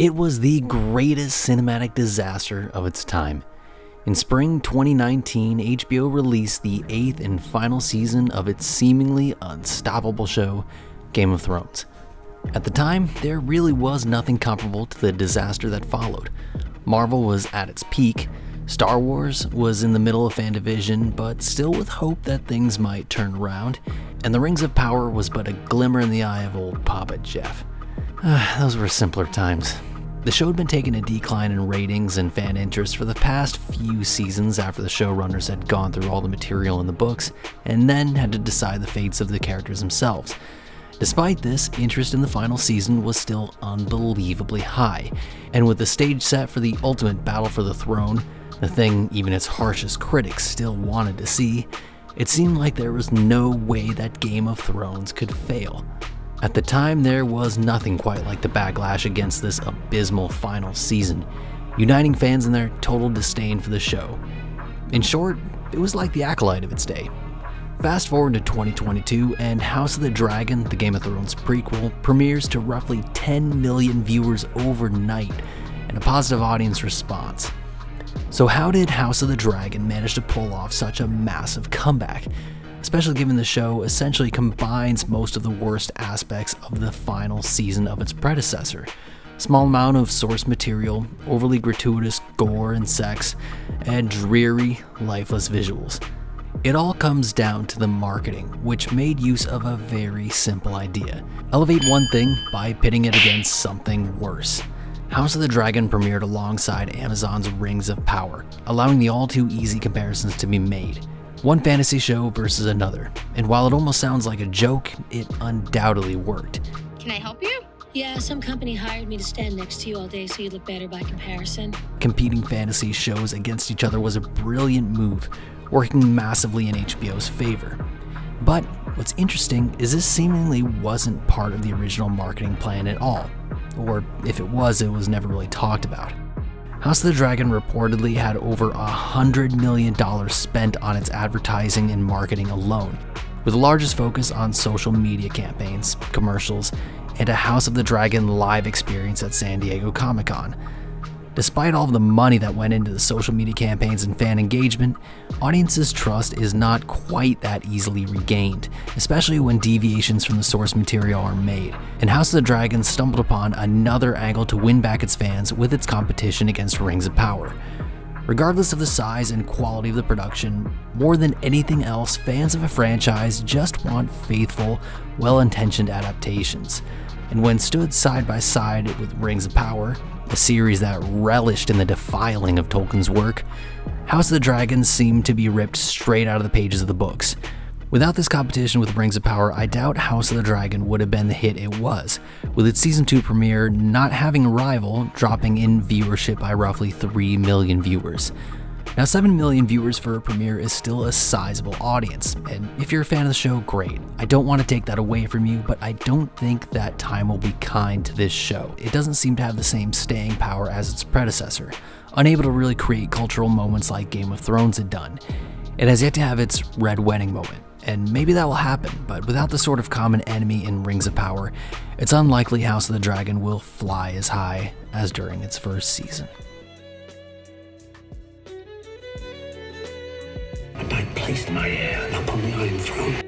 It was the greatest cinematic disaster of its time. In spring 2019, HBO released the 8th and final season of its seemingly unstoppable show, Game of Thrones. At the time, there really was nothing comparable to the disaster that followed. Marvel was at its peak, Star Wars was in the middle of fan division, but still with hope that things might turn around, and The Rings of Power was but a glimmer in the eye of old Papa Jeff. Those were simpler times. The show had been taking a decline in ratings and fan interest for the past few seasons after the showrunners had gone through all the material in the books and then had to decide the fates of the characters themselves. Despite this, interest in the final season was still unbelievably high, and with the stage set for the ultimate battle for the throne, the thing even its harshest critics still wanted to see, it seemed like there was no way that Game of Thrones could fail. At the time, there was nothing quite like the backlash against this abysmal final season, uniting fans in their total disdain for the show. In short, it was like the Acolyte of its day. Fast forward to 2022, and House of the Dragon, the Game of Thrones prequel, premieres to roughly 10 million viewers overnight, and a positive audience response. So how did House of the Dragon manage to pull off such a massive comeback? Especially given the show essentially combines most of the worst aspects of the final season of its predecessor. Small amount of source material, overly gratuitous gore and sex, and dreary, lifeless visuals. It all comes down to the marketing, which made use of a very simple idea. Elevate one thing by pitting it against something worse. House of the Dragon premiered alongside Amazon's Rings of Power, allowing the all-too-easy comparisons to be made. One fantasy show versus another, and while it almost sounds like a joke, it undoubtedly worked. Can I help you? Yeah, some company hired me to stand next to you all day so you look better by comparison. Competing fantasy shows against each other was a brilliant move, working massively in HBO's favor. But what's interesting is this seemingly wasn't part of the original marketing plan at all, or if it was never really talked about. House of the Dragon reportedly had over $100 million spent on its advertising and marketing alone, with the largest focus on social media campaigns, commercials, and a House of the Dragon live experience at San Diego Comic-Con. Despite all of the money that went into the social media campaigns and fan engagement, audiences' trust is not quite that easily regained, especially when deviations from the source material are made, and House of the Dragon stumbled upon another angle to win back its fans with its competition against Rings of Power. Regardless of the size and quality of the production, more than anything else, fans of a franchise just want faithful, well-intentioned adaptations. And when stood side by side with Rings of Power, a series that relished in the defiling of Tolkien's work, House of the Dragon seemed to be ripped straight out of the pages of the books. Without this competition with Rings of Power, I doubt House of the Dragon would have been the hit it was, with its Season 2 premiere not having a rival, dropping in viewership by roughly 3 million viewers. Now 7 million viewers for a premiere is still a sizable audience, and if you're a fan of the show, great. I don't want to take that away from you, but I don't think that time will be kind to this show. It doesn't seem to have the same staying power as its predecessor, unable to really create cultural moments like Game of Thrones had done. It has yet to have its Red Wedding moment, and maybe that will happen, but without the sort of common enemy in Rings of Power, it's unlikely House of the Dragon will fly as high as during its first season. And I placed my heir upon the Iron Throne.